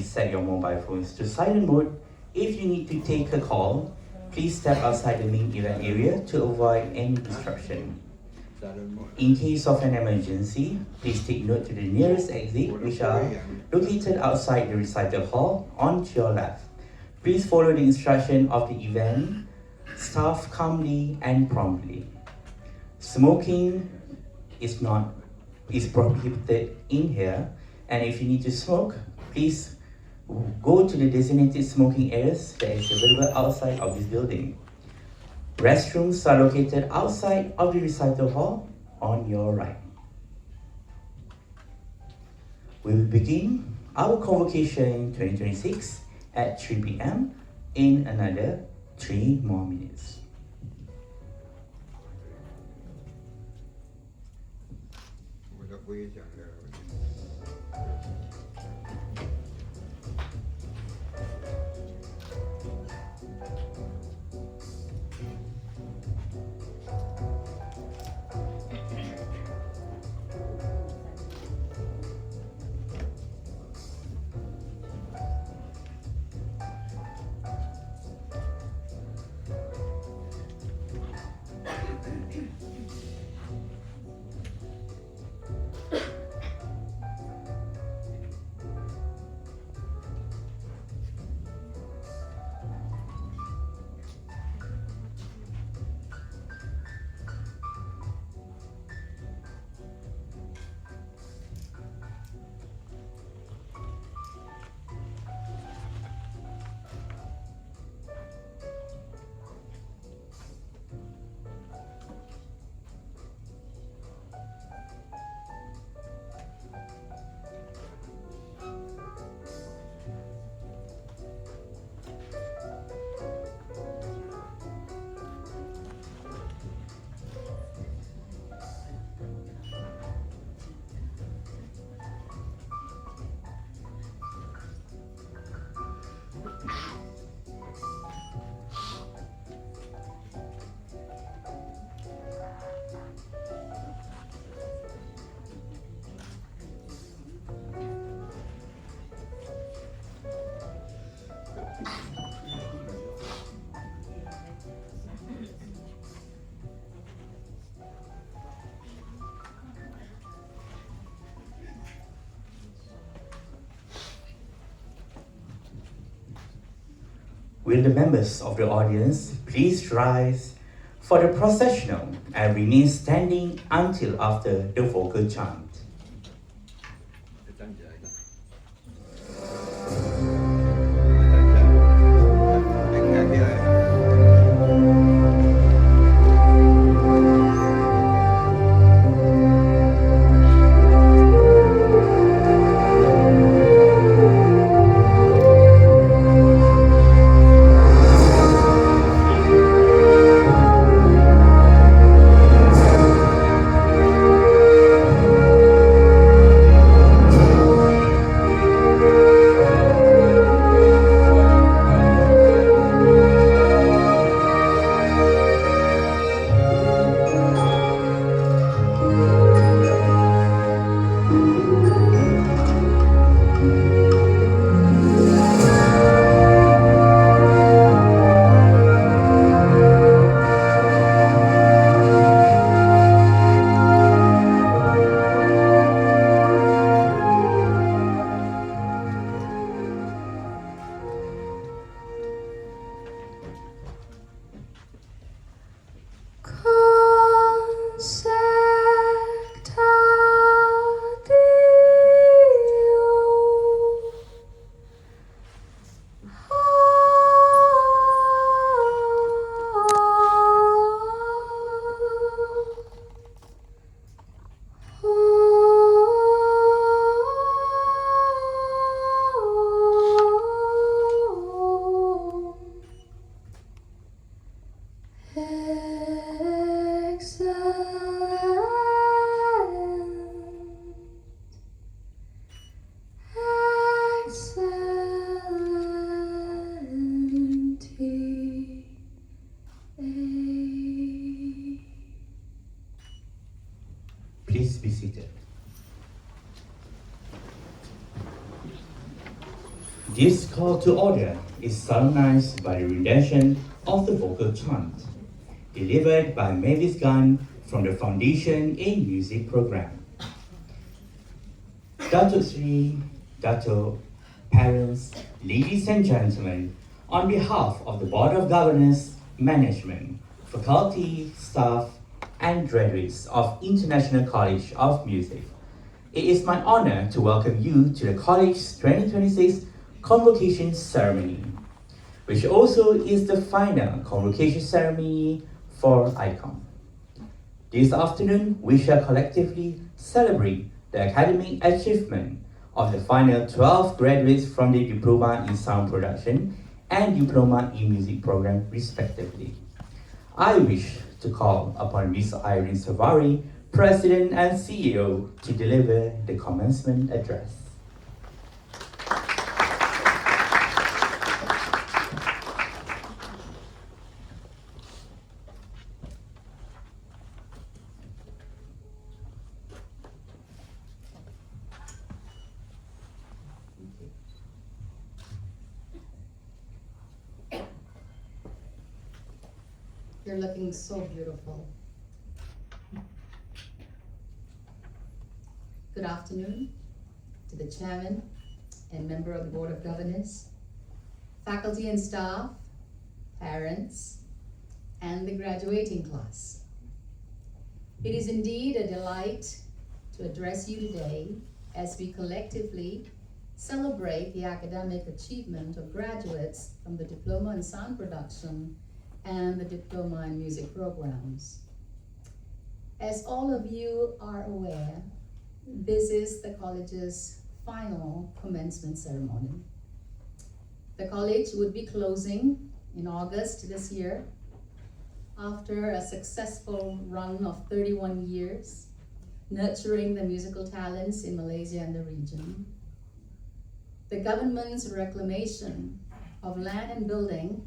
please set your mobile phones to silent mode. If you need to take a call, please step outside the main event area to avoid any disruption. In case of an emergency, please take note to the nearest exit, which are located outside the recital hall on to your left. Please follow the instruction of the event staff calmly and promptly. Smoking is prohibited in here, and if you need to smoke, please go to the designated smoking areas that is available outside of this building. Restrooms are located outside of the recital hall on your right. We will begin our convocation 2026 at 3 p.m. in another 3 more minutes. Will the members of the audience please rise for the processional and remain standing until after the vocal chant. This call to order is solemnized by the rendition of the vocal chant, delivered by Mavis Gunn from the Foundation in Music program. Datuk Sri, Datuk, parents, ladies and gentlemen, on behalf of the Board of Governors, management, faculty, staff, and graduates of International College of Music, it is my honor to welcome you to the College's 2026 Convocation Ceremony, which also is the final convocation ceremony for ICOM. This afternoon, we shall collectively celebrate the academic achievement of the final 12 graduates from the Diploma in Sound Production and Diploma in Music program, respectively. I wish to call upon Ms. Irene Savari, President and CEO, to deliver the commencement address. You're looking so beautiful. Good afternoon to the chairman and member of the Board of Governors, faculty and staff, parents, and the graduating class. It is indeed a delight to address you today as we collectively celebrate the academic achievement of graduates from the Diploma in Sound Production and the Diploma in Music programs. As all of you are aware, this is the college's final commencement ceremony. The college would be closing in August this year after a successful run of 31 years, nurturing the musical talents in Malaysia and the region. The government's reclamation of land and building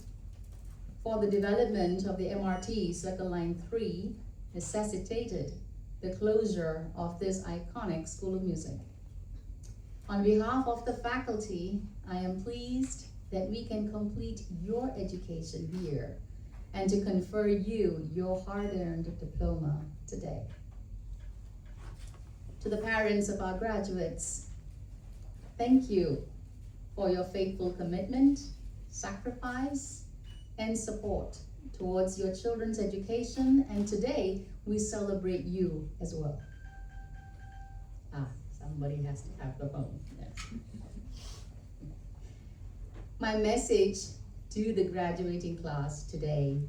for the development of the MRT Circle Line 3 necessitated the closure of this iconic School of Music. On behalf of the faculty, I am pleased that we can complete your education here and to confer you your hard-earned diploma today. To the parents of our graduates, thank you for your faithful commitment, sacrifice, and support towards your children's education, and today we celebrate you as well. Somebody has to have the phone. Yes. My message to the graduating class today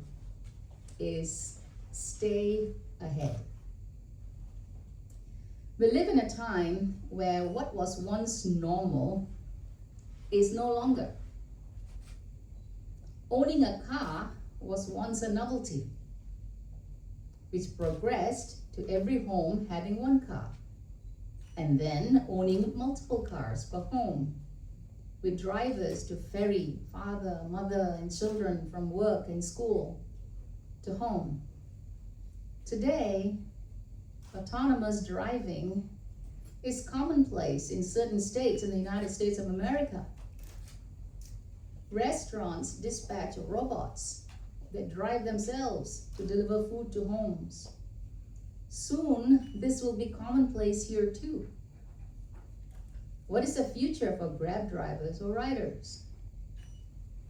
is stay ahead. We live in a time where what was once normal is no longer. Owning a car was once a novelty, which progressed to every home having one car, and then owning multiple cars per home, with drivers to ferry father, mother, and children from work and school to home. Today, autonomous driving is commonplace in certain states in the United States of America. Restaurants dispatch robots that drive themselves to deliver food to homes. Soon, this will be commonplace here too. What is the future for Grab drivers or riders?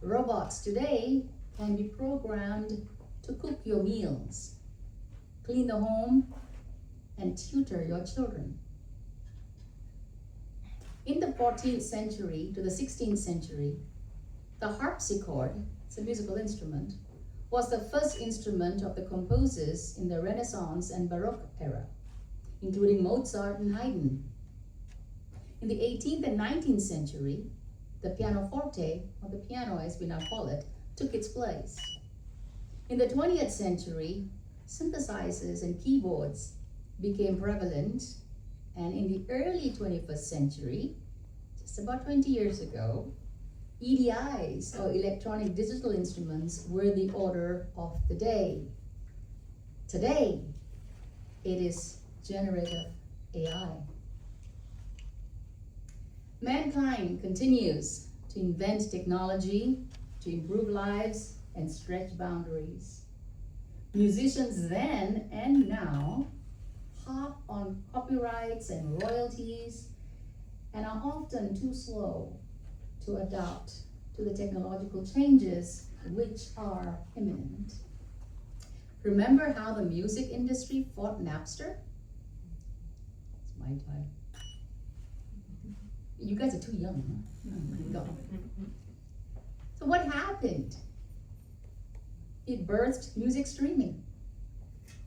Robots today can be programmed to cook your meals, clean the home, and tutor your children. In the 14th century to the 16th century, the harpsichord, it's a musical instrument, was the first instrument of the composers in the Renaissance and Baroque era, including Mozart and Haydn. In the 18th and 19th century, the pianoforte, or the piano as we now call it, took its place. In the 20th century, synthesizers and keyboards became prevalent, and in the early 21st century, just about 20 years ago, EDIs, or electronic digital instruments, were the order of the day. Today, it is generative AI. Mankind continues to invent technology, to improve lives and stretch boundaries. Musicians then and now harp on copyrights and royalties and are often too slow to adapt to the technological changes which are imminent. Remember how the music industry fought Napster? It's my time. You guys are too young, huh? Go. So what happened? It birthed music streaming.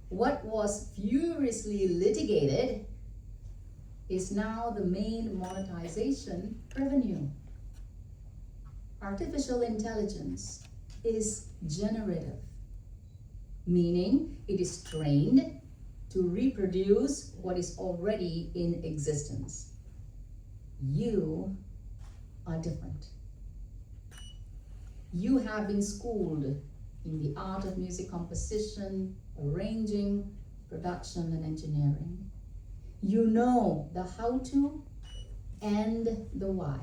What was furiously litigated is now the main monetization revenue. Artificial intelligence is generative, meaning it is trained to reproduce what is already in existence. You are different. You have been schooled in the art of music composition, arranging, production, and engineering. You know the how-to and the why.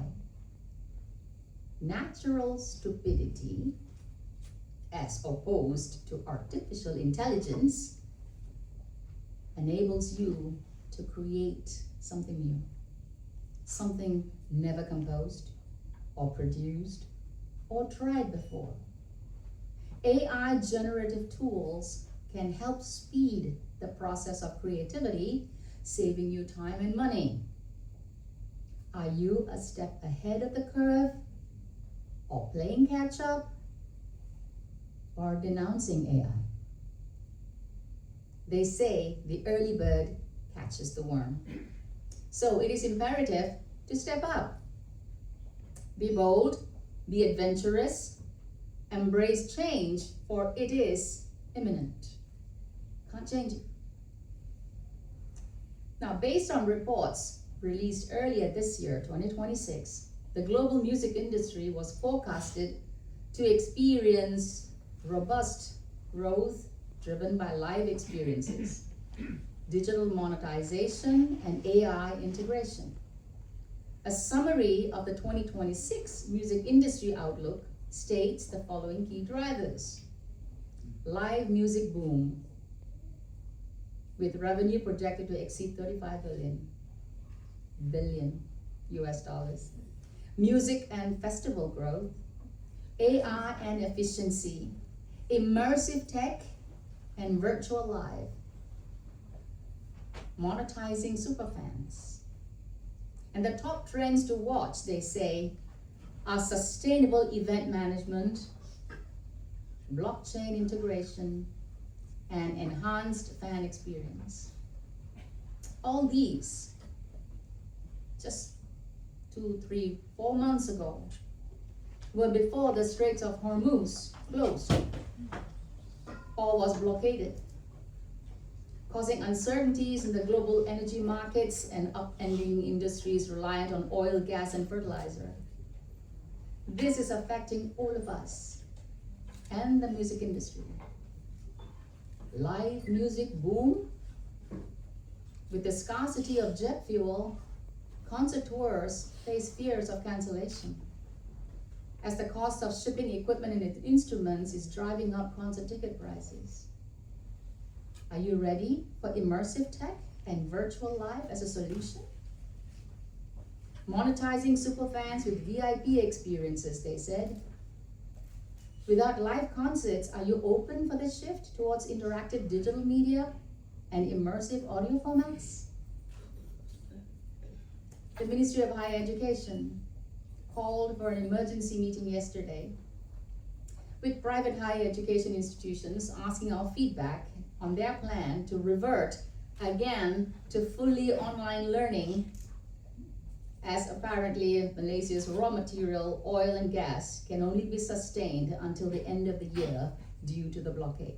Natural stupidity, as opposed to artificial intelligence, enables you to create something new, something never composed or produced or tried before. AI generative tools can help speed the process of creativity, saving you time and money. Are you a step ahead of the curve, or playing catch up, or denouncing AI? They say the early bird catches the worm. So it is imperative to step up. Be bold, be adventurous, embrace change, for it is imminent. Can't change it. Now, based on reports released earlier this year, 2026, the global music industry was forecasted to experience robust growth driven by live experiences, digital monetization, and AI integration. A summary of the 2026 music industry outlook states the following key drivers. Live music boom, with revenue projected to exceed 35 billion US dollars. Music and festival growth, AI and efficiency, immersive tech, and virtual live. Monetizing superfans. And the top trends to watch, they say, are sustainable event management, blockchain integration, and enhanced fan experience. All these, just 2, 3, 4 months ago, were before the Straits of Hormuz closed. All was blockaded, causing uncertainties in the global energy markets and upending industries reliant on oil, gas, and fertilizer. This is affecting all of us and the music industry. Live music boom. With the scarcity of jet fuel, concert tours face fears of cancellation, as the cost of shipping equipment and its instruments is driving up concert ticket prices. Are you ready for immersive tech and virtual live as a solution? Monetizing superfans with VIP experiences, they said. Without live concerts, are you open for the shift towards interactive digital media and immersive audio formats? The Ministry of Higher Education called for an emergency meeting yesterday with private higher education institutions asking our feedback on their plan to revert again to fully online learning, as apparently Malaysia's raw material, oil and gas, can only be sustained until the end of the year due to the blockade.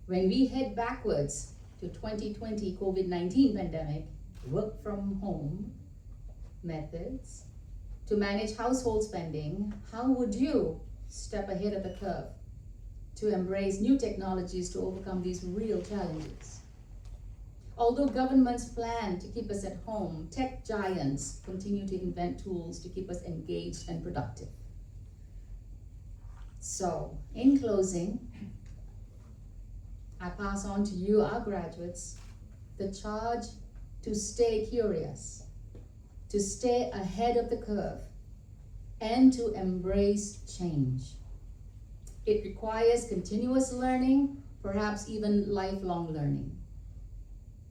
When we head backwards to 2020 COVID-19 pandemic, work from home methods to manage household spending, how would you step ahead of the curve to embrace new technologies to overcome these real challenges? Although governments plan to keep us at home, tech giants continue to invent tools to keep us engaged and productive. So, in closing, I pass on to you, our graduates, the charge to stay curious, to stay ahead of the curve, and to embrace change. It requires continuous learning, perhaps even lifelong learning.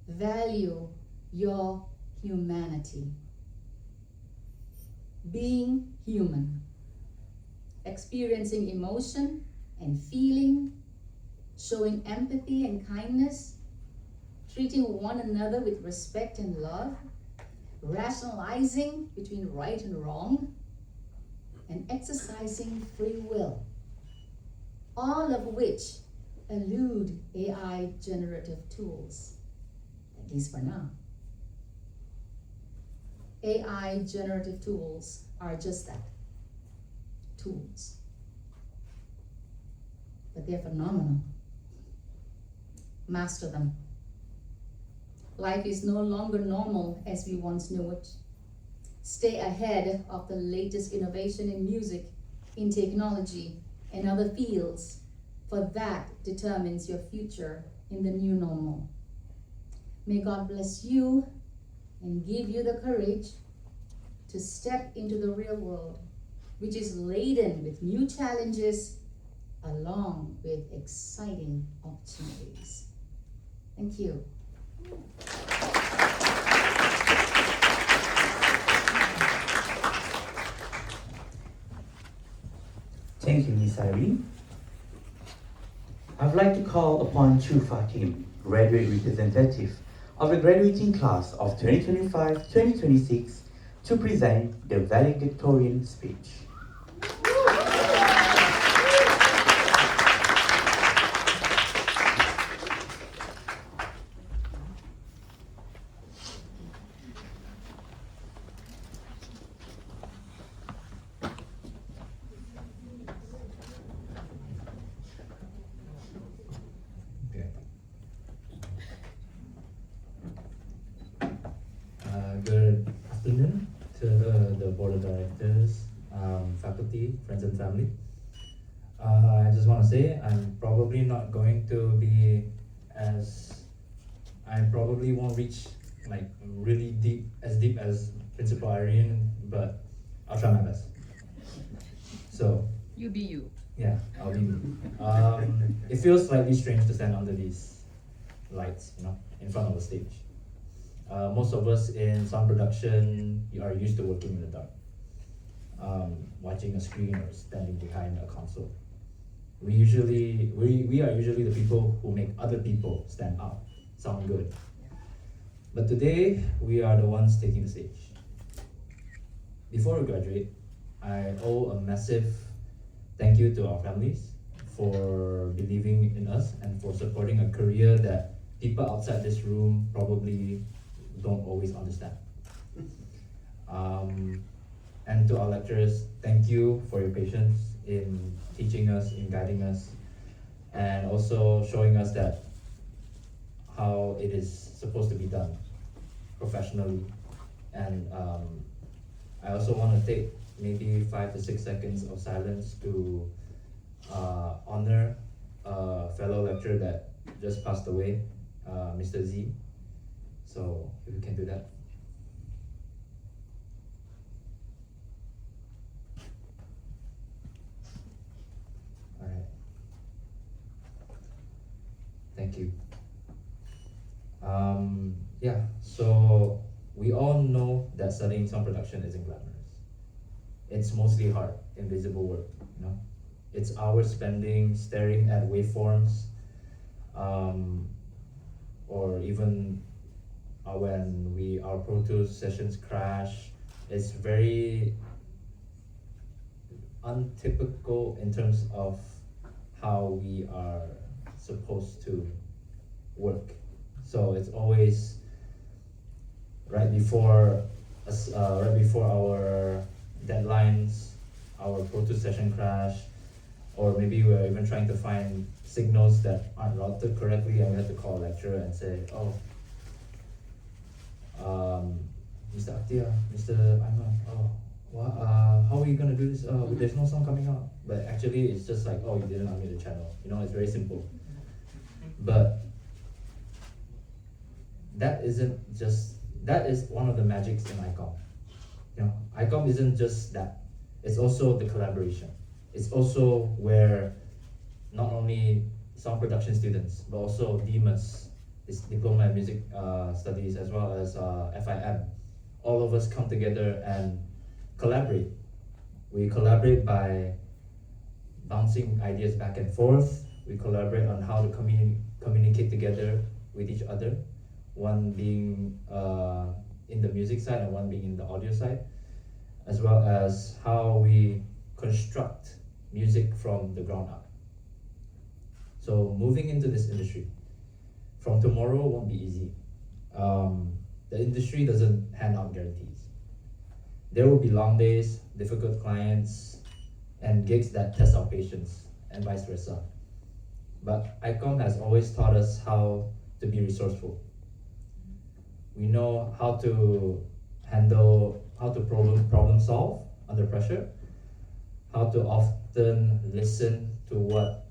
Value your humanity. Being human, experiencing emotion and feeling, showing empathy and kindness, treating one another with respect and love, rationalizing between right and wrong, and exercising free will, all of which elude AI generative tools, at least for now. AI generative tools are just that, tools. But they're phenomenal. Master them. Life is no longer normal as we once knew it. Stay ahead of the latest innovation in music, in technology, and other fields, for that determines your future in the new normal. May God bless you and give you the courage to step into the real world, which is laden with new challenges along with exciting opportunities. Thank you. Thank you, Ms. Irene. I'd like to call upon Chu Fatim, graduate representative of the graduating class of 2025-2026, to present the valedictorian speech. Good afternoon to the board of directors, faculty, friends and family. I just want to say I'm probably not going to be I probably won't reach like really deep as Principal Irene, but I'll try my best. So You be you. yeah, I'll be me. It feels slightly strange to stand under these lights, in front of a stage. Most of us in sound production are used to working in the dark, watching a screen or standing behind a console. We are usually the people who make other people stand out, sound good. But today, we are the ones taking the stage. Before we graduate, I owe a massive thank you to our families for believing in us and for supporting a career that people outside this room probably don't always understand. And to our lecturers, thank you for your patience in teaching us, in guiding us, and also showing us that how it is supposed to be done professionally. And I also want to take maybe 5 to 6 seconds of silence to honor a fellow lecturer that just passed away, Mr. Z. So if we can do that. All right. Thank you. Yeah, so we all know that studying sound production isn't glamorous. It's mostly hard, invisible work, It's hours spending staring at waveforms, or even when our Pro Tools sessions crash. It's very untypical in terms of how we are supposed to work. So it's always right before our deadlines, our Pro Tools session crash, or maybe we're even trying to find signals that aren't routed correctly, and we have to call a lecturer and say, oh, Mr. Akhtia, Mr. Aiman, how are you gonna do this? There's no song coming out. But actually, it's just like, oh, you didn't unmute the channel. You know, it's very simple. But that is one of the magics in ICOM. You know, ICOM isn't just that. It's also the collaboration. It's also where not only sound production students, but also DMUS, this Diploma in Music Studies, as well as FIM, all of us come together and collaborate. We collaborate by bouncing ideas back and forth. We collaborate on how to communicate together with each other, one being in the music side and one being in the audio side, as well as how we construct music from the ground up. So moving into this industry, from tomorrow won't be easy. The industry doesn't hand out guarantees. There will be long days, difficult clients, and gigs that test our patience, and vice versa. But ICOM has always taught us how to be resourceful. We know how to problem solve under pressure, how to often listen to what,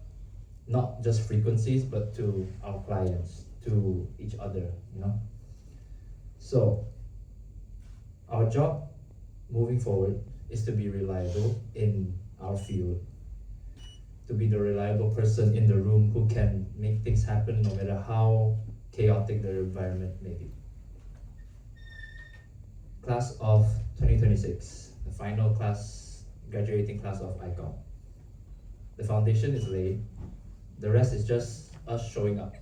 not just frequencies, but to our clients, to each other, you know. So our job moving forward is to be reliable in our field, to be the reliable person in the room who can make things happen no matter how chaotic the environment may be. Class of 2026, the final class, graduating class of ICOM. The foundation is laid. The rest is just us showing up,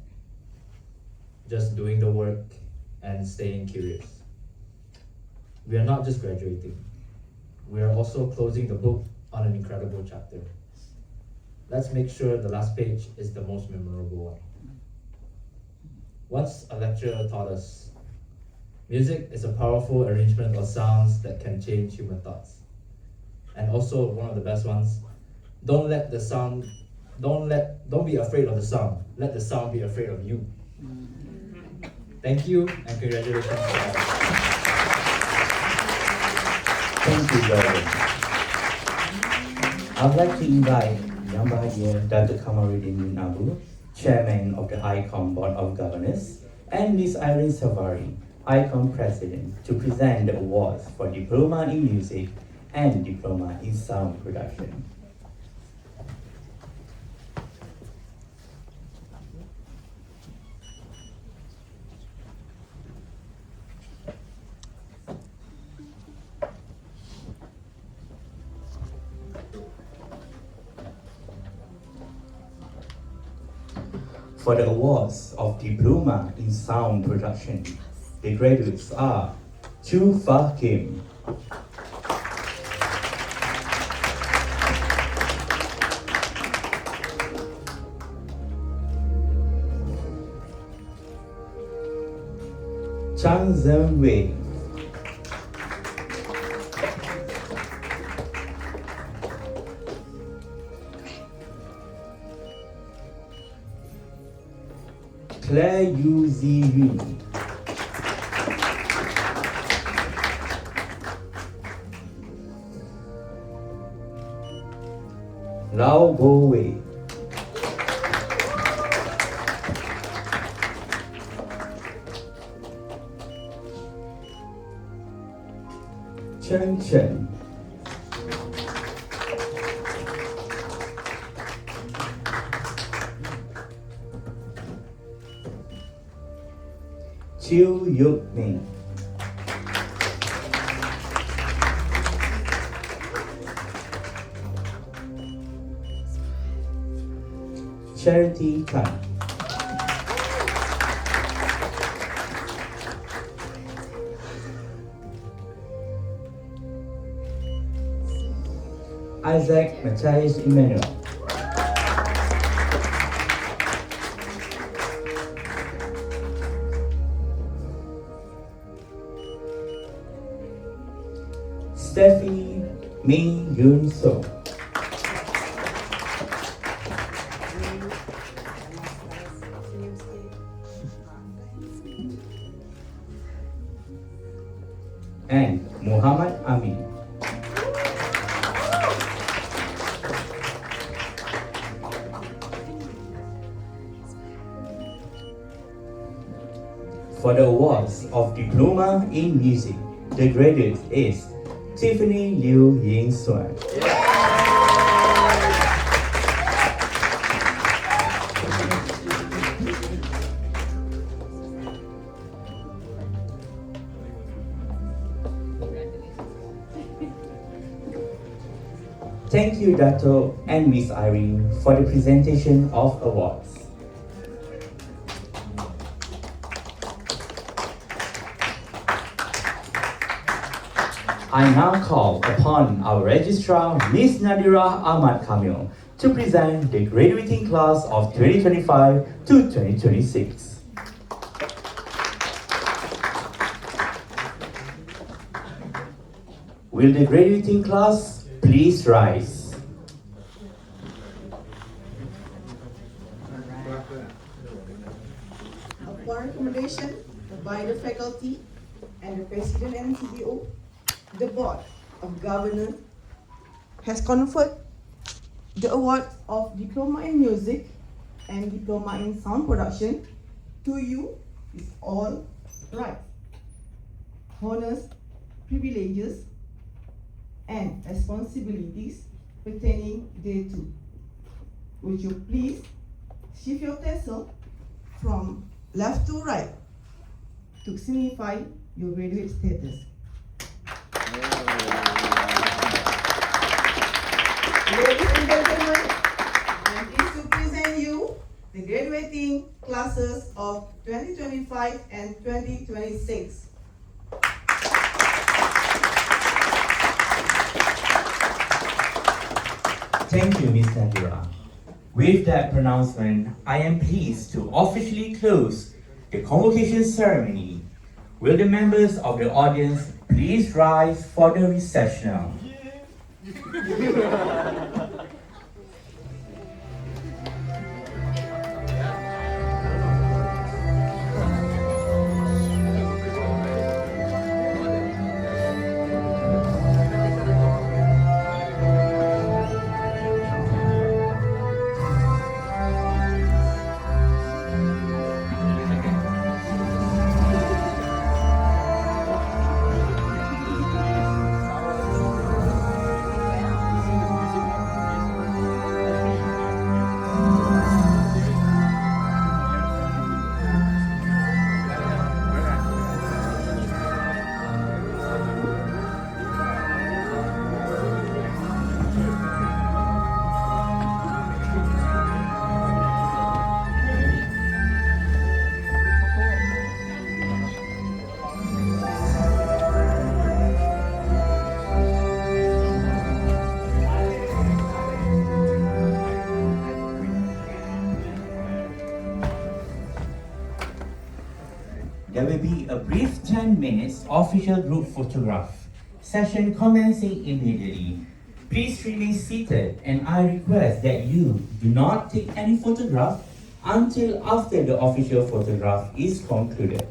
just doing the work and staying curious. We are not just graduating, we are also closing the book on an incredible chapter. Let's make sure the last page is the most memorable one. Once a lecturer taught us, music is a powerful arrangement of sounds that can change human thoughts. And also one of the best ones, don't be afraid of the sound. Let the sound be afraid of you. Thank you and congratulations. Thank you, Jordan. I'd like to invite Yang Bahagia Dr. Kamaruddin bin Abu, Chairman of the ICOM Board of Governors, and Ms. Irene Savari, ICOM President, to present the awards for Diploma in Music and Diploma in Sound Production. For the awards of Diploma in Sound Production, the graduates are Chu Fa Kim, Chang Zhen Wei, Claire Yu Zi Yun, Lao Bo Wei, Chen Chen, Chiu Yuk Ming, Charity Tan, Isaac Matthias Emmanuel, Steffi Min Yun So, for the awards of Diploma in Music, the graduate is Tiffany Liu Ying Suan. Thank you, Dato and Miss Irene, for the presentation of awards. I now call upon our Registrar, Ms. Nadira Ahmad Kamil, to present the graduating class of 2025 to 2026. Will the graduating class please rise? Upon recommendation by the faculty and the President and CEO, the Board of Governors has conferred the award of Diploma in Music and Diploma in Sound Production to you with all rights, honors, privileges, and responsibilities pertaining thereto. Would you please shift your tassel from left to right to signify your graduate status. Ladies and gentlemen, I'm pleased to present you the graduating classes of 2025 and 2026. Thank you, Ms. Nadira. With that pronouncement, I am pleased to officially close the convocation ceremony. Will the members of the audience please rise for the recessional? There will be a brief 10 minutes official group photograph session commencing immediately. Please remain seated and I request that you do not take any photograph until after the official photograph is concluded.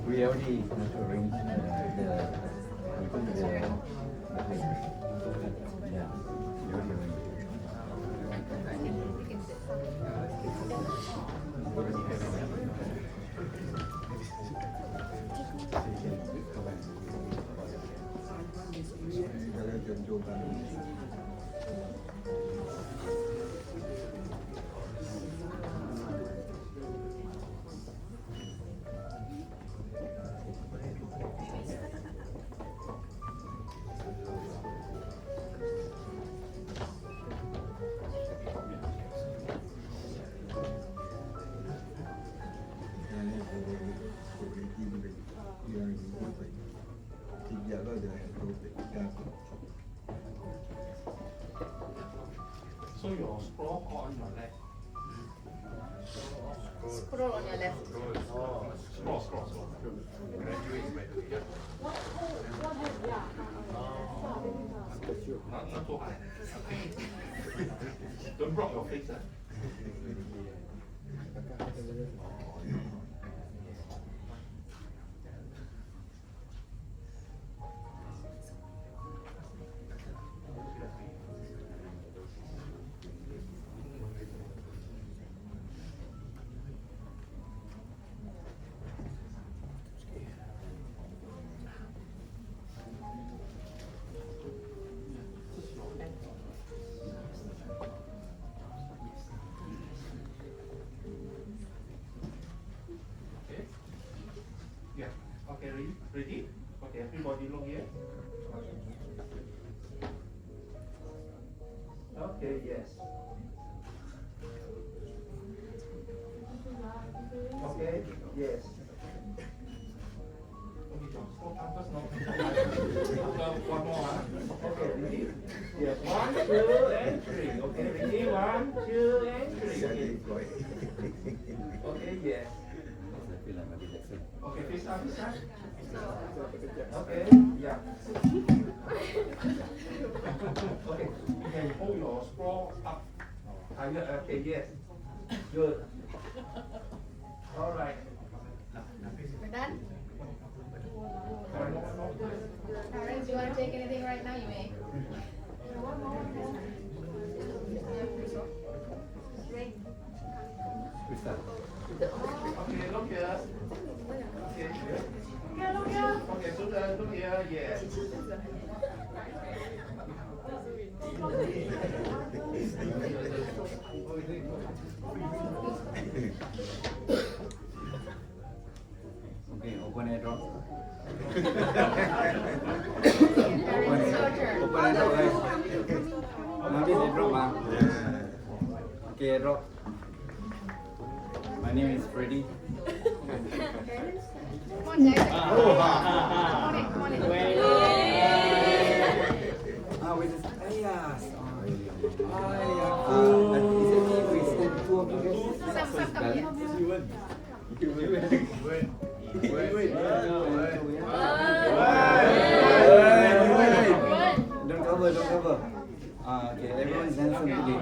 We already arranged the yeah, we already arranged. scroll or on your left? Scroll on your left. Scroll. Graduates, by the way. Not so high. Don't block your face, huh? Yeah. Okay, ready? Okay, everybody look here. Okay, yes. Okay, yes. Okay, don't scroll down first, no. After one more, huh? Okay, ready? Yes, 1, 2, and 3. Okay, ready? 1, 2, and 3. Okay. Okay, yes. Okay, face up. Okay, yeah. Okay, you can hold your scroll up higher. Okay, yes. Good. All right. We're done? Parents, you want to take anything right now? You may. Okay, look here. Okay, good. Okay, so look here, yes. Okay, open air drop. Parents, your turn. Open air drop, guys. Now this air drop, ah. Okay, air drop. My name is Freddy. Come on, Jack. Come on in. With this, ayas. Is it me with two of you guys? Some come here. Don't cover. Okay, everyone's handsome today.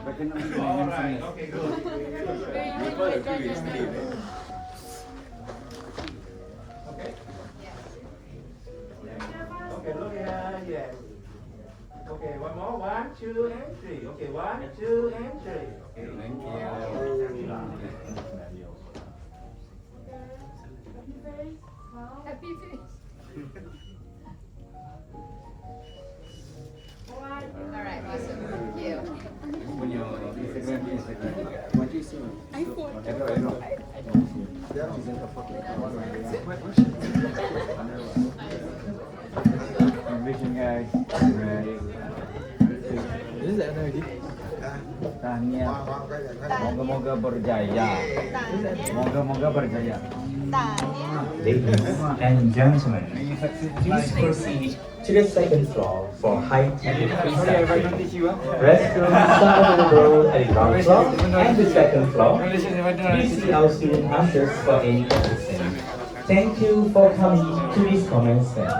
But cannot be my All right, handsomeness. okay, good. Okay. Okay, look here, yes. Okay, one more. 1, 2, and 3. Okay, 1, 2, and 3. Okay, Thank you. Happy face. Alright, awesome. Thank you. Punya Instagram. What you see? iPhone. Convocation guys. This is already. Tahniah. Moga-moga berjaya. Moga-moga berjaya. Ladies and gentlemen, please proceed to the second floor for high-tech reception. Restrooms are available at the ground floor and the second floor. Please see our student ushers for any assistance. Thank you for coming to this commencement.